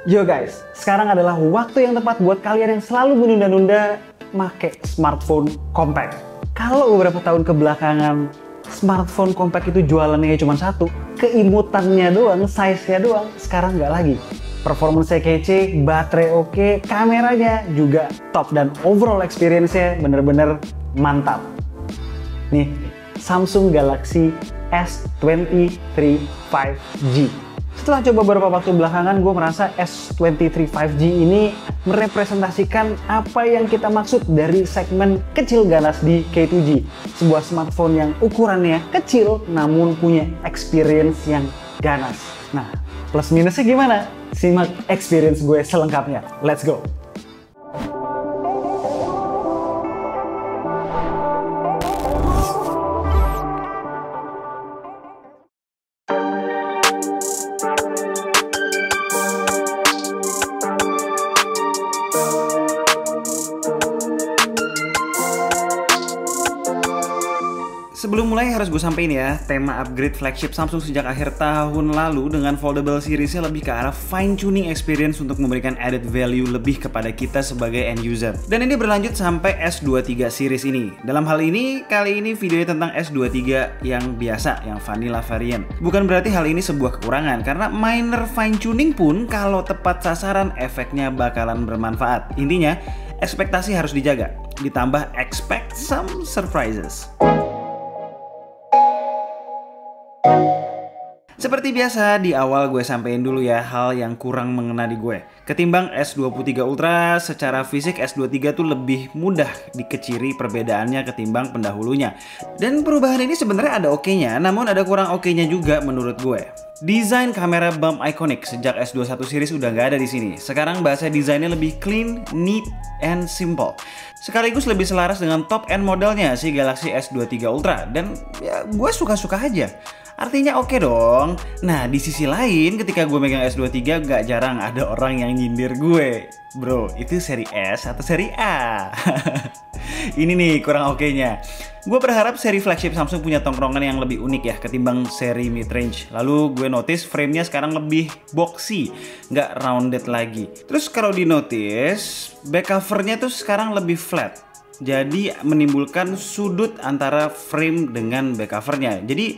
Yo guys, sekarang adalah waktu yang tepat buat kalian yang selalu menunda-nunda make smartphone compact. Kalau beberapa tahun kebelakangan smartphone compact itu jualannya cuma satu, keimutannya doang, size-nya doang, sekarang nggak lagi. Performance-nya kece, baterai oke, kameranya juga top, dan overall experience-nya bener-bener mantap. Nih, Samsung Galaxy S23 5G. Setelah coba beberapa waktu belakangan, gue merasa S23 5G ini merepresentasikan apa yang kita maksud dari segmen kecil ganas di K2G. Sebuah smartphone yang ukurannya kecil namun punya experience yang ganas. Nah, plus minusnya gimana? Simak experience gue selengkapnya. Let's go! Sebelum mulai harus gue sampein ya, tema upgrade flagship Samsung sejak akhir tahun lalu dengan foldable seriesnya lebih ke arah fine tuning experience untuk memberikan added value lebih kepada kita sebagai end user. Dan ini berlanjut sampai S23 series ini. Dalam hal ini, kali ini videonya tentang S23 yang biasa, yang vanilla variant. Bukan berarti hal ini sebuah kekurangan, karena minor fine tuning pun kalau tepat sasaran efeknya bakalan bermanfaat. Intinya, ekspektasi harus dijaga, ditambah expect some surprises. Seperti biasa, di awal gue sampein dulu ya hal yang kurang mengena di gue. Ketimbang S23 Ultra, secara fisik S23 tuh lebih mudah dikeciri perbedaannya ketimbang pendahulunya. Dan perubahan ini sebenarnya ada oke-nya, namun ada kurang oke-nya juga menurut gue. Desain kamera bump iconic sejak S21 series udah nggak ada di sini. Sekarang bahasa desainnya lebih clean, neat, and simple. Sekaligus lebih selaras dengan top end modelnya si Galaxy S23 Ultra. Dan ya gue suka-suka aja. Artinya oke dong. Nah, di sisi lain ketika gue megang S23 gak jarang ada orang yang nyindir gue. Bro, itu seri S atau seri A? Ini nih kurang oke-nya. Gue berharap seri flagship Samsung punya tongkrongan yang lebih unik ya ketimbang seri mid-range. Lalu gue notice frame-nya sekarang lebih boxy, nggak rounded lagi. Terus kalau di notice, back cover-nya tuh sekarang lebih flat. Jadi menimbulkan sudut antara frame dengan back cover-nya. Jadi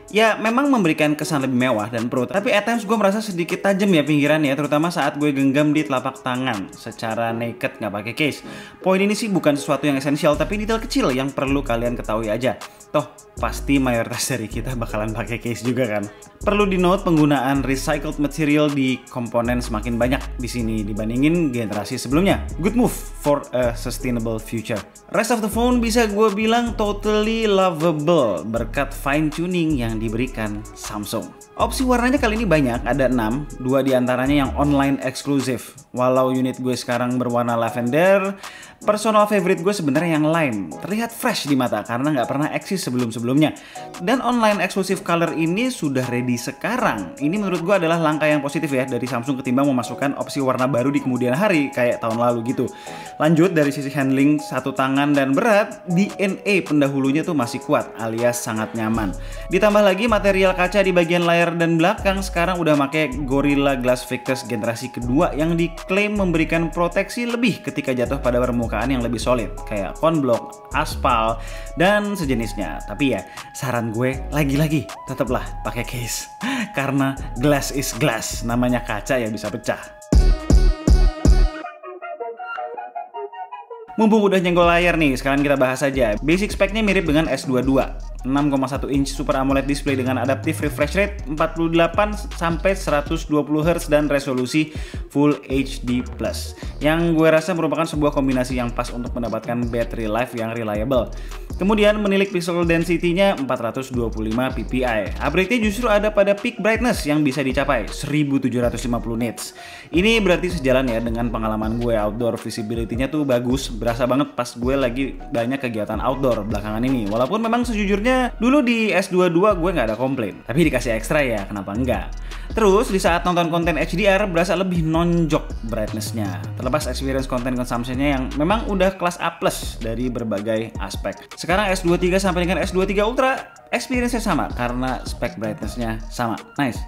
ya memang memberikan kesan lebih mewah dan pro, tapi at times gue merasa sedikit tajam ya pinggirannya, terutama saat gue genggam di telapak tangan secara naked nggak pakai case. Poin ini sih bukan sesuatu yang esensial, tapi detail kecil yang perlu kalian ketahui aja. Toh pasti mayoritas dari kita bakalan pakai case juga kan. Perlu di note penggunaan recycled material di komponen semakin banyak di sini dibandingin generasi sebelumnya. Good move for a sustainable future. Rest of the phone bisa gue bilang totally lovable berkat fine tuning yang diberikan Samsung. Opsi warnanya kali ini banyak, ada 6, 2 diantaranya yang online eksklusif. Walau unit gue sekarang berwarna lavender, personal favorite gue sebenarnya yang lime. Terlihat fresh di mata karena nggak pernah eksis sebelum-sebelumnya. Dan online eksklusif color ini sudah ready sekarang. Ini menurut gue adalah langkah yang positif ya dari Samsung ketimbang memasukkan opsi warna baru di kemudian hari kayak tahun lalu gitu. Lanjut dari sisi handling satu tangan dan berat, DNA pendahulunya tuh masih kuat alias sangat nyaman. Ditambah lagi material kaca di bagian layar dan belakang sekarang udah pakai Gorilla Glass Victus generasi kedua yang diklaim memberikan proteksi lebih ketika jatuh pada permukaan yang lebih solid kayak konblok, aspal, dan sejenisnya. Tapi ya saran gue lagi-lagi tetaplah pakai case karena glass is glass, namanya kaca yang bisa pecah. Mumpung udah nyenggol layar nih, sekarang kita bahas aja. Basic speknya mirip dengan S22. 6,1 inch Super AMOLED display dengan adaptive refresh rate 48-120Hz dan resolusi Full HD+. Yang gue rasa merupakan sebuah kombinasi yang pas untuk mendapatkan battery life yang reliable. Kemudian menilik pixel density-nya 425 ppi. Upgrade-nya justru ada pada peak brightness yang bisa dicapai 1750 nits. Ini berarti sejalan ya dengan pengalaman gue outdoor, visibility-nya tuh bagus, berasa banget pas gue lagi banyak kegiatan outdoor belakangan ini. Walaupun memang sejujurnya dulu di S22 gue nggak ada komplain, tapi dikasih ekstra ya, kenapa enggak? Terus di saat nonton konten HDR berasa lebih nonjok brightness-nya. Terlepas experience konten consumption-nya yang memang udah kelas A+ dari berbagai aspek. Sekarang S23 sampai dengan S23 Ultra, experience-nya sama karena spek brightness-nya sama. Nice.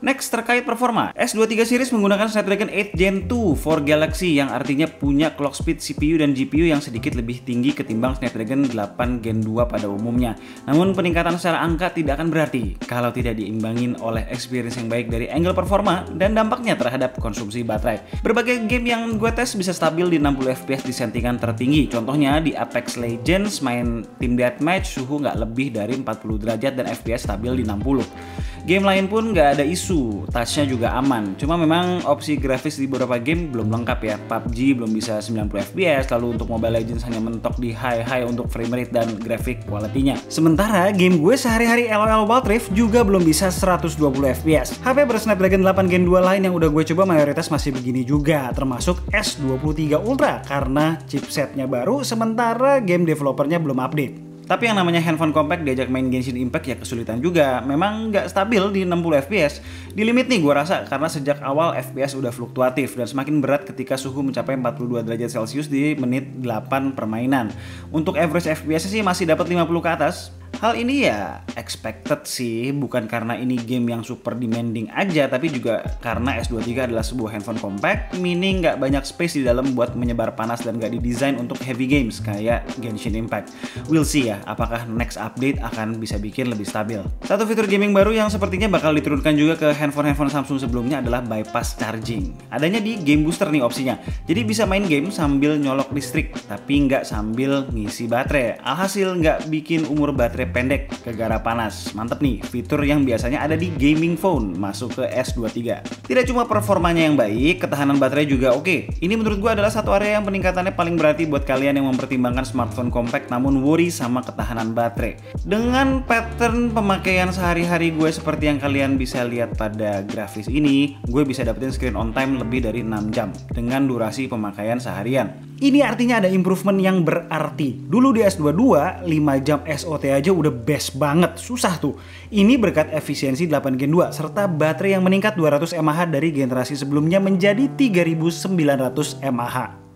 Next, terkait performa, S23 series menggunakan Snapdragon 8 Gen 2 for Galaxy yang artinya punya clock speed CPU dan GPU yang sedikit lebih tinggi ketimbang Snapdragon 8 Gen 2 pada umumnya. Namun peningkatan secara angka tidak akan berarti kalau tidak diimbangin oleh experience yang baik dari angle performa dan dampaknya terhadap konsumsi baterai. Berbagai game yang gue tes bisa stabil di 60 fps di settingan tertinggi. Contohnya di Apex Legends main Team Deathmatch suhu nggak lebih dari 40 derajat dan fps stabil di 60. Game lain pun nggak ada isu, touch-nya juga aman. Cuma memang opsi grafis di beberapa game belum lengkap ya. PUBG belum bisa 90 fps, lalu untuk Mobile Legends hanya mentok di high untuk frame rate dan graphic quality-nya. Sementara game gue sehari-hari LOL Wild Rift juga belum bisa 120 fps. HP bersnapdragon 8 Gen 2 lain yang udah gue coba mayoritas masih begini juga, termasuk S23 Ultra karena chipsetnya baru sementara game developernya belum update. Tapi yang namanya handphone compact diajak main Genshin Impact ya kesulitan juga. Memang nggak stabil di 60 fps. Di limit nih gue rasa karena sejak awal fps udah fluktuatif dan semakin berat ketika suhu mencapai 42 derajat Celcius di menit 8 permainan. Untuk average fps sih masih dapat 50 ke atas. Hal ini ya expected sih, bukan karena ini game yang super demanding aja, tapi juga karena S23 adalah sebuah handphone compact, meaning nggak banyak space di dalam buat menyebar panas dan nggak didesain untuk heavy games kayak Genshin Impact. We'll see ya, apakah next update akan bisa bikin lebih stabil. Satu fitur gaming baru yang sepertinya bakal diturunkan juga ke handphone Samsung sebelumnya adalah bypass charging. Adanya di Game Booster nih opsinya, jadi bisa main game sambil nyolok listrik, tapi nggak sambil ngisi baterai. Alhasil nggak bikin umur baterai pendek gara-gara panas. Mantep nih, fitur yang biasanya ada di gaming phone masuk ke S23. Tidak cuma performanya yang baik, ketahanan baterai juga oke. Ini menurut gue adalah satu area yang peningkatannya paling berarti buat kalian yang mempertimbangkan smartphone compact namun worry sama ketahanan baterai. Dengan pattern pemakaian sehari-hari gue seperti yang kalian bisa lihat pada grafis ini, gue bisa dapetin screen on time lebih dari 6 jam dengan durasi pemakaian seharian. Ini artinya ada improvement yang berarti. Dulu di S22, 5 jam SOT aja udah best banget, susah tuh. Ini berkat efisiensi 8 Gen 2 serta baterai yang meningkat 200 mAh dari generasi sebelumnya menjadi 3900 mAh.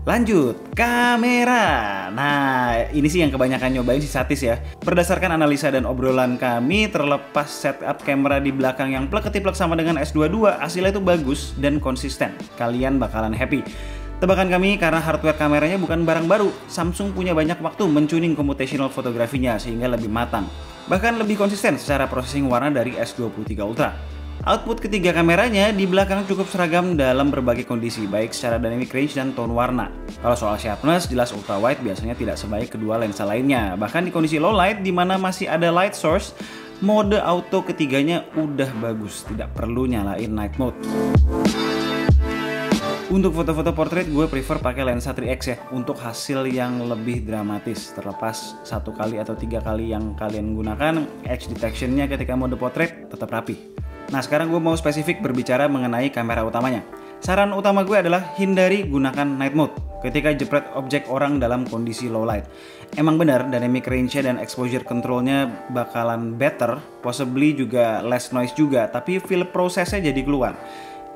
Lanjut, kamera. Nah, ini sih yang kebanyakan nyobain si Satis ya. Berdasarkan analisa dan obrolan kami, terlepas setup kamera di belakang yang plek-ketiplek sama dengan S22, hasilnya itu bagus dan konsisten. Kalian bakalan happy. Tebakan kami karena hardware kameranya bukan barang baru. Samsung punya banyak waktu mentuning computational fotografinya sehingga lebih matang. Bahkan lebih konsisten secara processing warna dari S23 Ultra. Output ketiga kameranya di belakang cukup seragam dalam berbagai kondisi, baik secara dynamic range dan tone warna. Kalau soal sharpness, jelas ultra wide biasanya tidak sebaik kedua lensa lainnya. Bahkan di kondisi low light, di mana masih ada light source, mode auto ketiganya udah bagus, tidak perlu nyalain night mode. Untuk foto-foto portrait gue prefer pakai lensa 3x ya, untuk hasil yang lebih dramatis. Terlepas 1 kali atau 3 kali yang kalian gunakan, edge detection-nya ketika mode portrait tetap rapi. Nah sekarang gue mau spesifik berbicara mengenai kamera utamanya. Saran utama gue adalah hindari gunakan night mode ketika jepret objek orang dalam kondisi low light. Emang benar dynamic range-nya dan exposure control-nya bakalan better, possibly juga less noise juga, tapi feel prosesnya jadi keluar.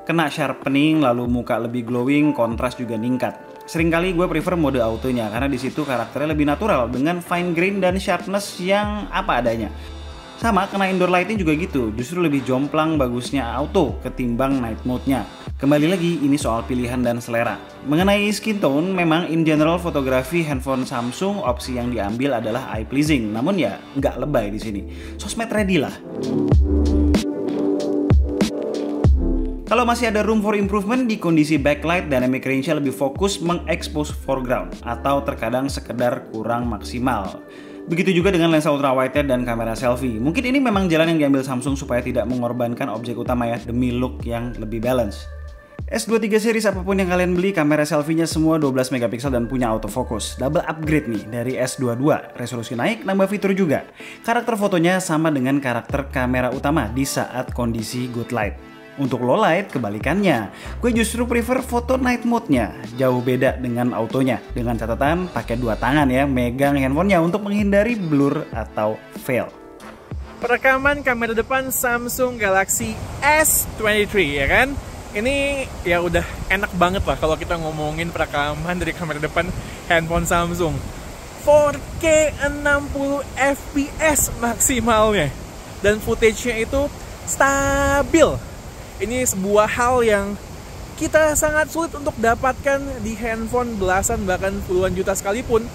Kena sharpening, lalu muka lebih glowing, kontras juga ningkat. Seringkali gue prefer mode autonya karena disitu karakternya lebih natural dengan fine grain dan sharpness yang apa adanya. Sama, kena indoor lighting juga gitu, justru lebih jomplang bagusnya auto ketimbang night mode-nya. Kembali lagi, ini soal pilihan dan selera. Mengenai skin tone, memang in general fotografi handphone Samsung opsi yang diambil adalah eye pleasing, namun ya nggak lebay di sini. Sosmed ready lah. Kalau masih ada room for improvement di kondisi backlight, dynamic range-nya lebih fokus mengekspos foreground atau terkadang sekedar kurang maksimal. Begitu juga dengan lensa ultra wide dan kamera selfie. Mungkin ini memang jalan yang diambil Samsung supaya tidak mengorbankan objek utama ya, demi look yang lebih balance. S23 series apapun yang kalian beli, kamera selfie-nya semua 12 megapiksel dan punya autofocus. Double upgrade nih dari S22, resolusi naik, nambah fitur juga. Karakter fotonya sama dengan karakter kamera utama di saat kondisi good light. Untuk low light kebalikannya, gue justru prefer foto night mode-nya, jauh beda dengan autonya. Dengan catatan pakai 2 tangan ya, megang handphonenya untuk menghindari blur atau fail. Perekaman kamera depan Samsung Galaxy S23 ya kan? Ini ya udah enak banget lah kalau kita ngomongin perekaman dari kamera depan handphone Samsung. 4K 60 fps maksimalnya. Dan footage-nya itu stabil. Ini sebuah hal yang kita sangat sulit untuk dapatkan di handphone belasan bahkan puluhan juta sekalipun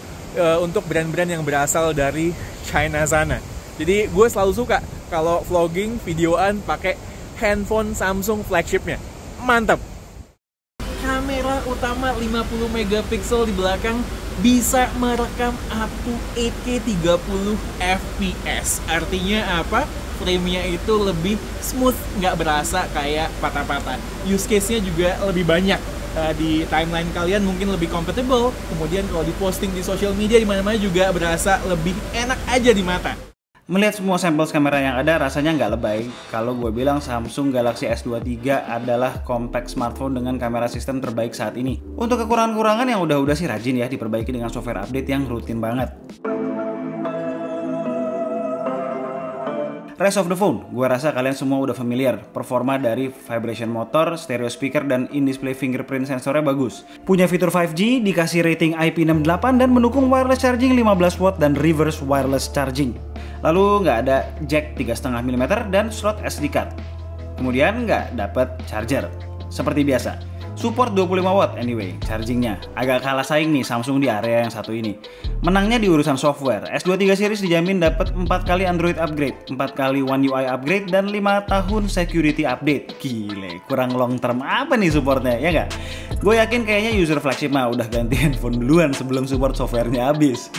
untuk brand-brand yang berasal dari China sana. Jadi gue selalu suka kalau vlogging, videoan pakai handphone Samsung flagshipnya. Mantap. Kamera utama 50 megapiksel di belakang bisa merekam up to 8K 30 fps. Artinya apa? Frame-nya itu lebih smooth, nggak berasa kayak patah-patah. Use case-nya juga lebih banyak. Di timeline kalian mungkin lebih compatible. Kemudian kalau diposting di social media di mana-mana juga berasa lebih enak aja di mata. Melihat semua sampel kamera yang ada, rasanya nggak lebay kalau gue bilang Samsung Galaxy S23 adalah compact smartphone dengan kamera sistem terbaik saat ini. Untuk kekurangan-kekurangan yang udah sih rajin ya diperbaiki dengan software update yang rutin banget. Rest of the phone, gue rasa kalian semua udah familiar. Performa dari vibration motor, stereo speaker, dan in-display fingerprint sensornya bagus. Punya fitur 5G, dikasih rating IP68 dan mendukung wireless charging 15 watt dan reverse wireless charging. Lalu nggak ada jack 3,5 mm dan slot SD card. Kemudian nggak dapet charger. Seperti biasa. Support 25 watt anyway, chargingnya. Agak kalah saing nih Samsung di area yang satu ini. Menangnya di urusan software. S23 series dijamin dapat 4 kali Android upgrade, 4 kali One UI upgrade, dan 5 tahun security update. Gile, kurang long term apa nih supportnya, ya nggak? Gue yakin kayaknya user flagship mah udah ganti handphone duluan sebelum support softwarenya habis.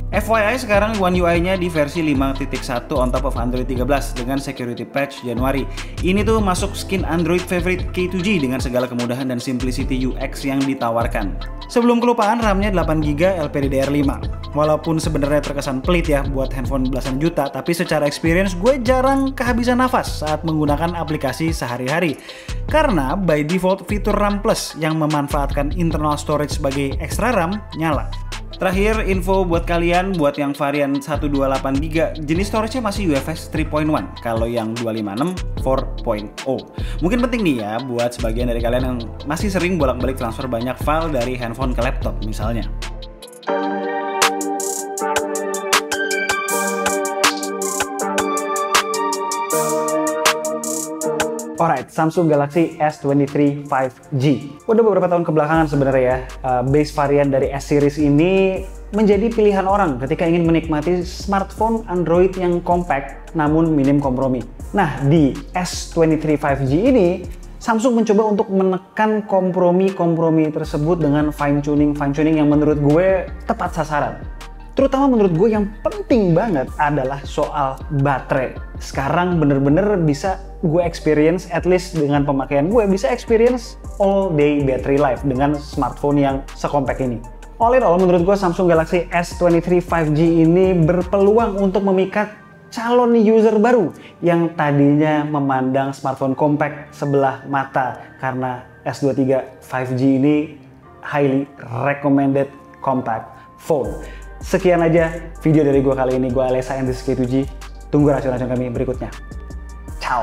FYI sekarang One UI-nya di versi 5.1 on top of Android 13 dengan security patch Januari. Ini tuh masuk skin Android favorite K2G dengan segala kemudahan dan simplicity UX yang ditawarkan. Sebelum kelupaan, RAM-nya 8GB LPDDR5. Walaupun sebenarnya terkesan pelit ya buat handphone belasan juta, tapi secara experience gue jarang kehabisan nafas saat menggunakan aplikasi sehari-hari. Karena by default fitur RAM Plus yang memanfaatkan internal storage sebagai extra RAM nyala. Terakhir, info buat kalian buat yang varian 128GB, jenis storage-nya masih UFS 3.1, kalau yang 256 4.0. Mungkin penting nih ya buat sebagian dari kalian yang masih sering bolak-balik transfer banyak file dari handphone ke laptop misalnya. Alright, Samsung Galaxy S23 5G. Udah beberapa tahun kebelakangan sebenarnya ya, base varian dari S series ini menjadi pilihan orang ketika ingin menikmati smartphone Android yang compact namun minim kompromi. Nah, di S23 5G ini Samsung mencoba untuk menekan kompromi tersebut dengan fine tuning yang menurut gue tepat sasaran. Terutama menurut gue yang penting banget adalah soal baterai. Sekarang bener-bener bisa gue experience, at least dengan pemakaian gue, bisa experience all day battery life dengan smartphone yang sekompak ini. All in all, menurut gue Samsung Galaxy S23 5G ini berpeluang untuk memikat calon user baru yang tadinya memandang smartphone compact sebelah mata karena S23 5G ini highly recommended compact phone. Sekian aja video dari gue kali ini. Gue Alessa and this is K2G. Tunggu racun-racun kami berikutnya. Ciao.